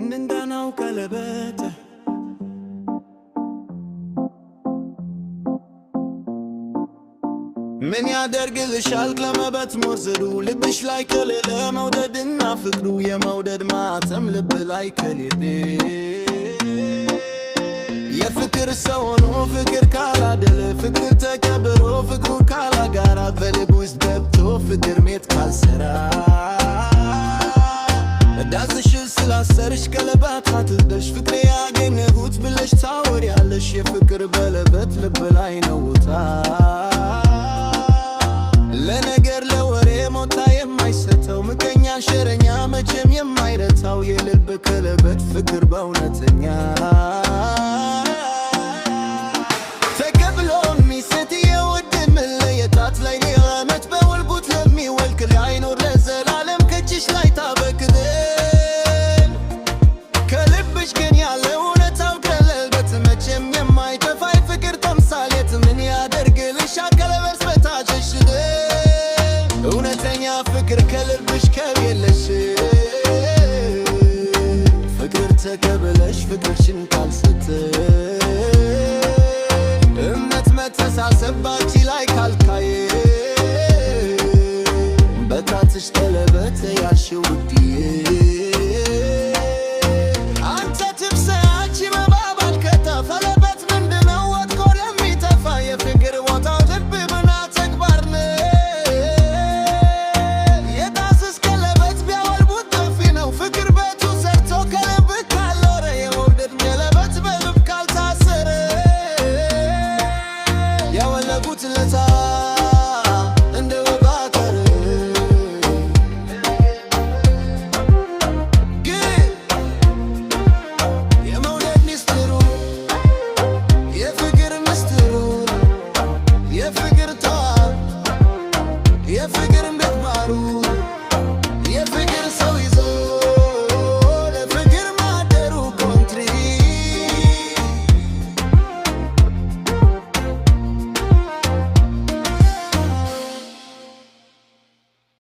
ምንዳናው ቀለበት ምን ያደርግልሻል ቀለበት ሞዝሩ ልብሽ ላይ ከሌለ መውደድና ፍቅሩ የመውደድ ማተም ልብ ላይ ከሌለ የፍቅር ሰው ሆኖ ፍቅር ካላደለ ፍቅር ተከብሮ ፍቅሩ ካላጋራ በልብ ውስጥ ገብቶ ፍቅር ሜት ካልሰራ ዳስሽ ስላሰርሽ ቀለበት አትልበሽ ፍቅሬ ያገኘሁት ብለሽ ታወሪያለሽ የፍቅር ቀለበት ልብ ላይ ነውታ ለነገር ለወሬ ሞታ የማይሰተው ምቀኛ ሸረኛ መቼም የማይረታው የልብ ቀለበት ፍቅር በእውነተኛ